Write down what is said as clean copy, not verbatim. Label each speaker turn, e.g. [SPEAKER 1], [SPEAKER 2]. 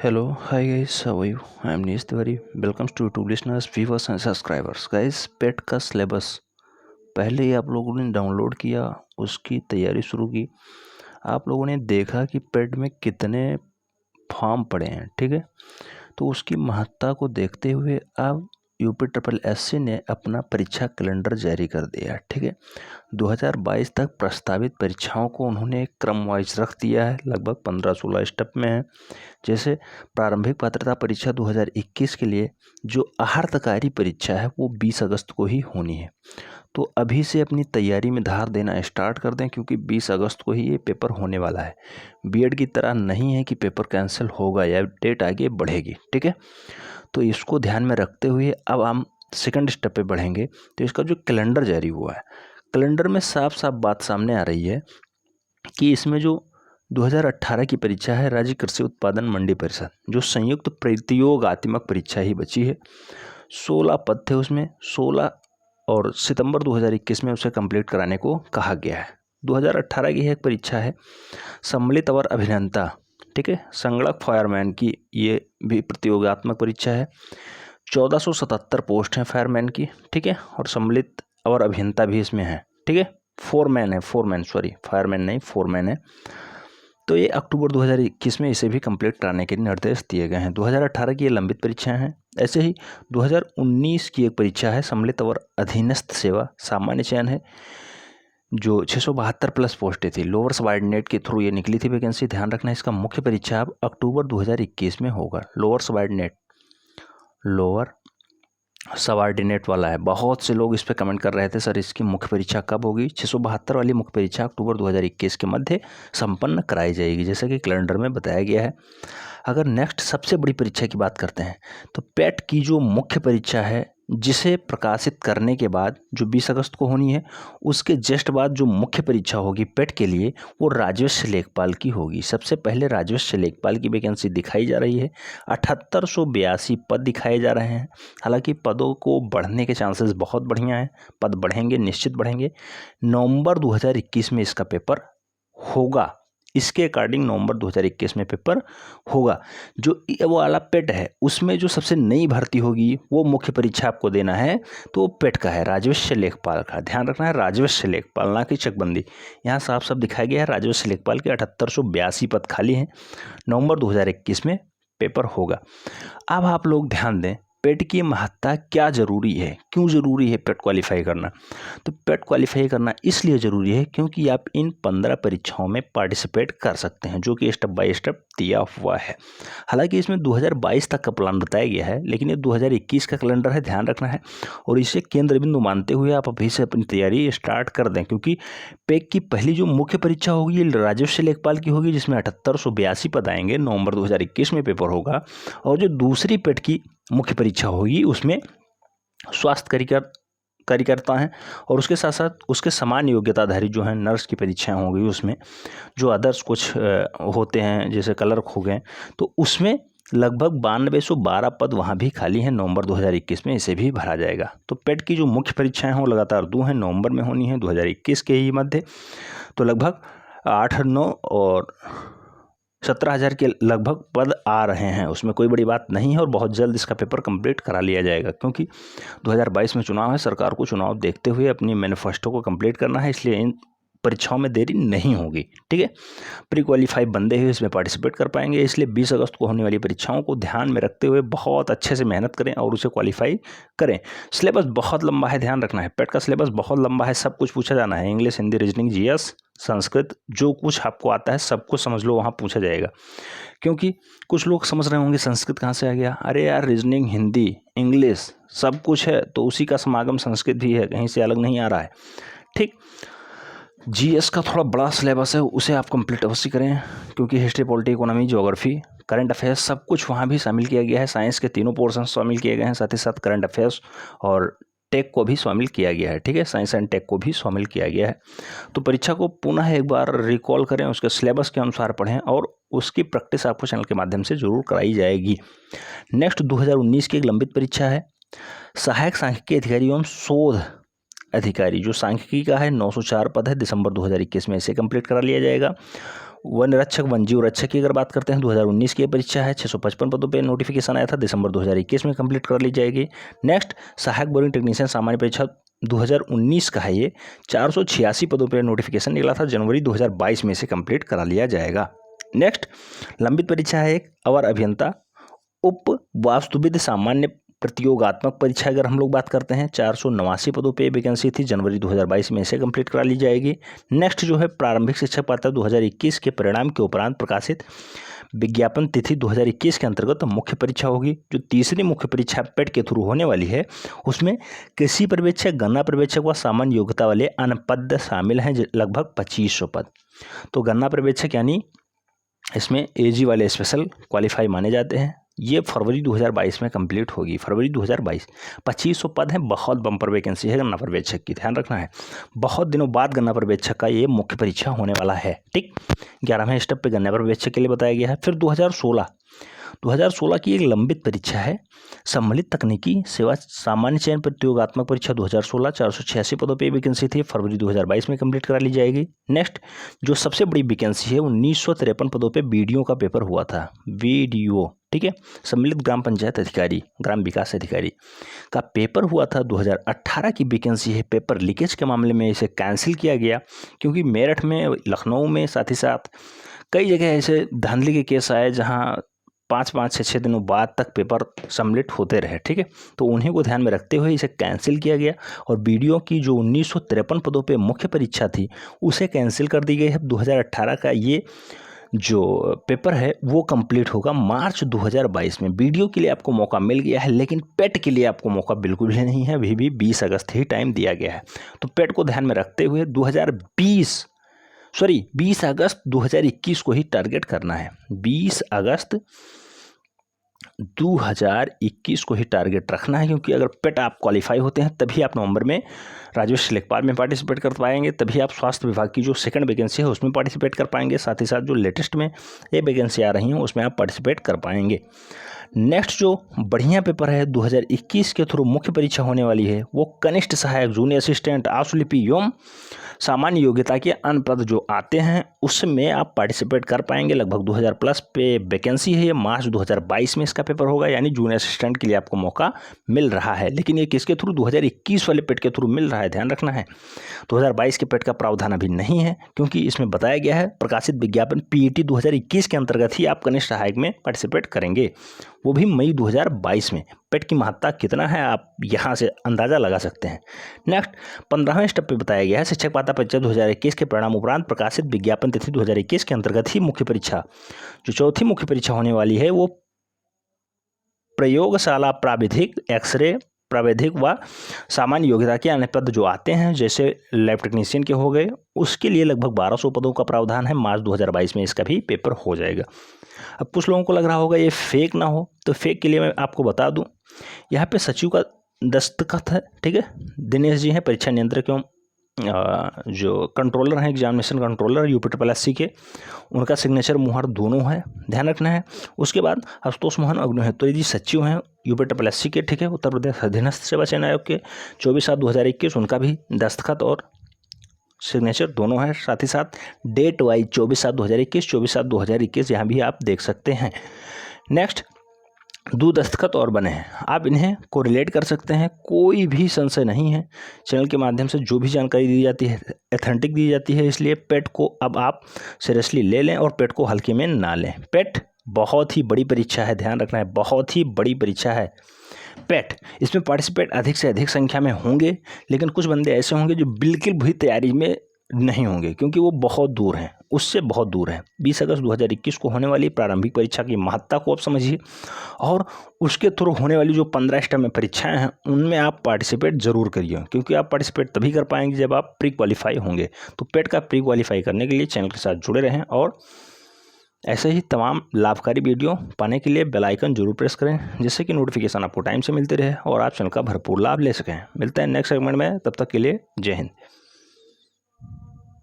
[SPEAKER 1] Hello, hi guys, how are you? I am Nesh Tiwari. Welcome to YouTube listeners, viewers and subscribers. Guys, पेट का syllabus पहले ही आप लोगों ने download किया, उसकी तैयारी शुरू की। आप लोगों ने देखा कि पेट में कितने फॉर्म पड़े हैं, ठीक है। तो उसकी महत्ता को देखते हुए अब UPSSC ने अपना परीक्षा कैलेंडर जारी कर दिया, ठीक है। 2022 तक प्रस्तावित परीक्षाओं को उन्होंने एक क्रम वाइज रख दिया है, लगभग 15-16 स्टेप में है। जैसे प्रारंभिक पात्रता परीक्षा 2021 के लिए जो अर्हतकारी परीक्षा है वो 20 अगस्त को ही होनी है। तो अभी से अपनी तैयारी में धार देना स्टार्ट कर दें, क्योंकि 20 अगस्त को ही ये पेपर होने वाला है। बीएड की तरह नहीं है कि पेपर कैंसिल होगा या डेट आगे बढ़ेगी, ठीक है। तो इसको ध्यान में रखते हुए अब हम सेकंड स्टेप पे बढ़ेंगे। तो इसका जो कैलेंडर जारी हुआ है, कैलेंडर में साफ साफ बात सामने आ रही है कि इसमें जो 2018 की परीक्षा है राज्य कृषि उत्पादन मंडी परिषद, जो संयुक्त प्रतियोगात्मक परीक्षा ही बची है। 16 पद थे उसमें, 16 और सितंबर 2021 में उसे कंप्लीट कराने को कहा गया है। 2018 की एक परीक्षा है सम्मिलित अवर अभियंता, ठीक है, संगणक फायरमैन की ये भी प्रतियोगात्मक परीक्षा है। 1477 पोस्ट हैं फायरमैन की, ठीक है, और सम्मिलित अवर अभियंता भी इसमें है, ठीक है। फोरमैन सॉरी, फायरमैन नहीं, फोरमैन है। तो ये अक्टूबर 2021 में इसे भी कंप्लीट कराने के निर्देश दिए गए हैं। 2018 की ये लंबित परीक्षाएं हैं। ऐसे ही 2019 की एक परीक्षा है सम्मिलित और अधीनस्थ सेवा, सामान्य चयन है, जो 672 प्लस पोस्टें थी, लोअर सबऑर्डिनेट के थ्रू ये निकली थी वैकेंसी। ध्यान रखना, इसका मुख्य परीक्षा अब अक्टूबर 2021 में होगा। लोअर सबऑर्डिनेट वाला है। बहुत से लोग इस पे कमेंट कर रहे थे, सर इसकी मुख्य परीक्षा कब होगी। 672 वाली मुख्य परीक्षा अक्टूबर 2021 के मध्य संपन्न कराई जाएगी, जैसा कि कैलेंडर में बताया गया है। अगर नेक्स्ट सबसे बड़ी परीक्षा की बात करते हैं तो पेट की जो मुख्य परीक्षा है, जिसे प्रकाशित करने के बाद जो 20 अगस्त को होनी है, उसके जस्ट बाद जो मुख्य परीक्षा होगी पेट के लिए, वो राजस्व लेखपाल की होगी। सबसे पहले राजस्व लेखपाल की वैकेंसी दिखाई जा रही है। 7882 पद दिखाए जा रहे हैं। हालांकि पदों को बढ़ने के चांसेस बहुत बढ़िया हैं, पद बढ़ेंगे, निश्चित बढ़ेंगे। नवंबर 2021 में इसका पेपर होगा, इसके अकॉर्डिंग नवंबर 2021 में पेपर होगा। जो वो वाला पेट है उसमें जो सबसे नई भर्ती होगी वो मुख्य परीक्षा आपको देना है, तो पेट का है, राजस्व लेखपाल का। ध्यान रखना है, राजस्व लेखपाल, ना कि चकबंदी। यहाँ साफ साफ दिखाया गया है राजस्व लेखपाल के 7882 पद खाली हैं। नवंबर 2021 में पेपर होगा। अब आप लोग ध्यान दें, पेट की महत्ता क्या जरूरी है, क्यों जरूरी है पेट क्वालिफाई करना। तो पेट क्वालिफाई करना इसलिए ज़रूरी है क्योंकि आप इन 15 परीक्षाओं में पार्टिसिपेट कर सकते हैं, जो कि स्टेप बाय स्टेप दिया हुआ है। हालांकि इसमें 2022 तक का प्लान बताया गया है, लेकिन ये 2021 का कैलेंडर है, ध्यान रखना है। और इसे केंद्र बिंदु मानते हुए आप अभी से अपनी तैयारी स्टार्ट कर दें, क्योंकि पेट की पहली जो मुख्य परीक्षा होगी ये राजस्व लेखपाल की होगी, जिसमें 7882 पद आएंगे। नवंबर 2021 में पेपर होगा। और जो दूसरी पेट की मुख्य परीक्षा होगी उसमें स्वास्थ्य कार्यकर्ता हैं, और उसके साथ साथ उसके समान योग्यताधारी जो हैं नर्स की परीक्षाएं होंगी। उसमें जो अदर्स कुछ होते हैं, जैसे क्लर्क हो गए, तो उसमें लगभग 9212 पद वहाँ भी खाली हैं। नवंबर 2021 में इसे भी भरा जाएगा। तो पेट की जो मुख्य परीक्षाएं हों लगातार 2 हैं, नवंबर में होनी है 2021 के ही मध्य। तो लगभग 8-9 और 17,000 के लगभग पद आ रहे हैं। उसमें कोई बड़ी बात नहीं है, और बहुत जल्द इसका पेपर कंप्लीट करा लिया जाएगा, क्योंकि 2022 में चुनाव है। सरकार को चुनाव देखते हुए अपनी मैनिफेस्टो को कंप्लीट करना है, इसलिए इन परीक्षाओं में देरी नहीं होगी, ठीक है। प्री क्वालिफाई बंदे ही इसमें पार्टिसिपेट कर पाएंगे, इसलिए 20 अगस्त को होने वाली परीक्षाओं को ध्यान में रखते हुए बहुत अच्छे से मेहनत करें और उसे क्वालिफाई करें। सिलेबस बहुत लंबा है, ध्यान रखना है, पेट का सिलेबस बहुत लंबा है, सब कुछ पूछा जाना है। English, Hindi, reasoning, GS, Sanskrit, जो कुछ आपको आता है सब कुछ समझ लो, वहाँ पूछा जाएगा। क्योंकि कुछ लोग समझ रहे होंगे संस्कृत कहाँ से आ गया। अरे यार, रीजनिंग, हिंदी, इंग्लिश सब कुछ है, तो उसी का समागम संस्कृत भी है, कहीं से अलग नहीं आ रहा है, ठीक। जीएस का थोड़ा बड़ा सिलेबस है, उसे आप कंप्लीट अवश्य करें, क्योंकि history, polity, economy, geography, current affairs सब कुछ वहाँ भी शामिल किया गया है। साइंस के तीनों पोर्शन शामिल किए गए हैं, साथ ही साथ करंट अफेयर्स और टेक को भी शामिल किया गया है, ठीक है, साइंस एंड टेक को भी शामिल किया गया है। तो परीक्षा को पुनः एक बार रिकॉल करें, उसके सिलेबस के अनुसार पढ़ें, और उसकी प्रैक्टिस आपको चैनल के माध्यम से जरूर कराई जाएगी। नेक्स्ट 2019 की एक लंबित परीक्षा है सहायक सांख्यिकी अधिकारी एवं शोध अधिकारी, जो सांख्यिकी का है, 904 पद है। दिसंबर 2021 में इसे कंप्लीट करा लिया जाएगा। वन रक्षक वन जीव रक्षक की अगर बात करते हैं 2019 की परीक्षा है, 655 पदों पे नोटिफिकेशन आया था, दिसंबर 2021 में कंप्लीट कर ली जाएगी। नेक्स्ट सहायक बोरिंग टेक्नीशियन सामान्य परीक्षा 2019 का है ये, 486 पदों पे नोटिफिकेशन निकला था, जनवरी 2022 में से कंप्लीट करा लिया जाएगा। नेक्स्ट लंबित परीक्षा है एक अवर अभियंता उप वास्तुविद सामान्य प्रतियोगात्मक परीक्षा अगर हम लोग बात करते हैं, 489 पदों पे वैकेंसी थी, जनवरी 2022 में इसे कंप्लीट करा ली जाएगी। नेक्स्ट जो है प्रारंभिक शिक्षक पात्रता 2021 के परिणाम के उपरांत प्रकाशित विज्ञापन तिथि 2021 के अंतर्गत मुख्य परीक्षा होगी। जो तीसरी मुख्य परीक्षा पेट के थ्रू होने वाली है उसमें कृषि पर्यवेक्षक, गन्ना पर्यवेक्षक व सामान्य योग्यता वाले अन्य पद शामिल हैं, लगभग 2500 पद। तो गन्ना पर्यवेक्षक यानी इसमें एजी वाले स्पेशल क्वालिफाई माने जाते हैं। ये फरवरी 2022 में कंप्लीट होगी, फरवरी 2022। 2500 पद हैं, बहुत बम्पर वैकेंसी है गन्ना पर्यवेक्षक की, ध्यान रखना है। बहुत दिनों बाद गन्ना पर्यवेक्षक का ये मुख्य परीक्षा होने वाला है, ठीक। 11वें स्टेप पे गन्ना पर्यवेक्षक के लिए बताया गया है। फिर 2016 की एक लंबित परीक्षा है, सम्मिलित तकनीकी सेवा सामान्य चयन प्रतियोगात्मक परीक्षा 2016, 486 पदों पे वैकेंसी थी, फरवरी 2022 में कंप्लीट करा ली जाएगी। नेक्स्ट जो सबसे बड़ी वैकेंसी है 1953 पदों पे बीडीओ का पेपर हुआ था, बीडीओ, ठीक है, सम्मिलित ग्राम पंचायत अधिकारी, ग्राम विकास अधिकारी का पेपर हुआ था। 2018 की वैकेंसी है। पेपर लीकेज के मामले में इसे कैंसिल किया गया क्योंकि मेरठ में, लखनऊ में, साथ ही साथ कई जगह ऐसे धांधली के केस आए जहां 5 से 6 दिनों बाद तक पेपर सबमिट होते रहे, ठीक है। तो उन्हीं को ध्यान में रखते हुए इसे कैंसिल किया गया और बीडीओ की जो 1953 पदों पे मुख्य परीक्षा थी उसे कैंसिल कर दी गई है। 2018 का ये जो पेपर है वो कंप्लीट होगा मार्च 2022 में। बीडीओ के लिए आपको मौका मिल गया है, लेकिन पेट के लिए आपको मौका बिल्कुल भी नहीं है, अभी भी 20 अगस्त ही टाइम दिया गया है। तो पेट को ध्यान में रखते हुए 20 अगस्त 2021 को ही टारगेट करना है। 20 अगस्त 2021 को ही टारगेट रखना है, क्योंकि अगर पेट आप क्वालिफाई होते हैं तभी आप नवंबर में राजस्व लेखपाल में पार्टिसिपेट कर पाएंगे, तभी आप स्वास्थ्य विभाग की जो सेकंड वैकेंसी है उसमें पार्टिसिपेट कर पाएंगे, साथ ही साथ जो लेटेस्ट में ये वैकेंसी आ रही हैं उसमें आप पार्टिसिपेट कर पाएंगे। नेक्स्ट जो बढ़िया पेपर है 2021 के थ्रू मुख्य परीक्षा होने वाली है वो कनिष्ठ सहायक, जूनियर असिस्टेंट, आशुलिपि एवं सामान्य योग्यता के अन्य पद जो आते हैं उसमें आप पार्टिसिपेट कर पाएंगे। लगभग 2000 प्लस पे वैकेंसी है। ये मार्च 2022 में इसका पेपर होगा, यानी जूनियर असिस्टेंट के लिए आपको मौका मिल रहा है। लेकिन ये किसके थ्रू? 2021 वाले पेट के थ्रू मिल रहा है, ध्यान रखना है। 2022 के पेट का प्रावधान अभी नहीं है, क्योंकि इसमें बताया गया है प्रकाशित विज्ञापन पीईटी 2021 के अंतर्गत ही आप कनिष्ठ सहायक में पार्टिसिपेट करेंगे, वो भी मई 2022 में। पेट की महत्ता कितना है आप यहाँ से अंदाजा लगा सकते हैं। नेक्स्ट 15वें स्टेप पे बताया गया है शिक्षक पात्रता परीक्षा 2021 के परिणाम उपरांत प्रकाशित विज्ञापन तिथि 2021 के अंतर्गत ही मुख्य परीक्षा, जो चौथी मुख्य परीक्षा होने वाली है वो प्रयोगशाला प्राविधिक, एक्सरे प्राविधिक व सामान्य योग्यता के अन्य पद जो आते हैं जैसे लैब टेक्नीशियन के हो गए, उसके लिए लगभग 1200 पदों का प्रावधान है। मार्च 2022 में इसका भी पेपर हो जाएगा। अब कुछ लोगों को लग रहा होगा ये फेक ना हो, तो फेक के लिए मैं आपको बता दूं, यहाँ पे सचिव का दस्तखत है, ठीक है। दिनेश जी हैं परीक्षा नियंत्रक एवं जो कंट्रोलर हैं, एग्जामिनेशन कंट्रोलर यूपीएससी के, उनका सिग्नेचर मुहर दोनों है, ध्यान रखना है। उसके बाद आशुतोष मोहन अग्निहोत्री जी सचिव हैं यूपीएससी के, ठीक है, उत्तर प्रदेश अधीनस्थ सेवा चयन आयोग के, 24/7/2021 उनका भी दस्तखत और सिग्नेचर दोनों है। साथ ही साथ डेट वाइज 24/7/2021, 24/7/2021 यहाँ भी आप देख सकते हैं। नेक्स्ट 2 दस्तखत और बने हैं, आप इन्हें कोरिलेट कर सकते हैं, कोई भी संशय नहीं है। चैनल के माध्यम से जो भी जानकारी दी जाती है ऑथेंटिक दी जाती है, इसलिए पेट को अब आप सीरियसली ले लें और पेट को हल्के में ना लें। पेट बहुत ही बड़ी परीक्षा है, ध्यान रखना है, बहुत ही बड़ी परीक्षा है पेट। इसमें पार्टिसिपेट अधिक से अधिक संख्या में होंगे, लेकिन कुछ बंदे ऐसे होंगे जो बिल्कुल भी तैयारी में नहीं होंगे, क्योंकि वो बहुत दूर हैं, उससे बहुत दूर है। 20 अगस्त 2021 को होने वाली प्रारंभिक परीक्षा की महत्ता को आप समझिए, और उसके थ्रू होने वाली जो 15 स्टेप में परीक्षाएं हैं उनमें आप पार्टिसिपेट जरूर करिए, क्योंकि आप पार्टिसिपेट तभी कर पाएंगे जब आप प्री क्वालिफाई होंगे। तो पेट का प्री क्वालिफाई करने के लिए चैनल के साथ जुड़े रहें और ऐसे ही तमाम लाभकारी वीडियो पाने के लिए बेल आइकन जरूर प्रेस करें, जिससे कि नोटिफिकेशन आपको टाइम से मिलते रहे और आप चैनल का भरपूर लाभ ले सकें। मिलते हैं नेक्स्ट सेगमेंट में, तब तक के लिए जय हिंद।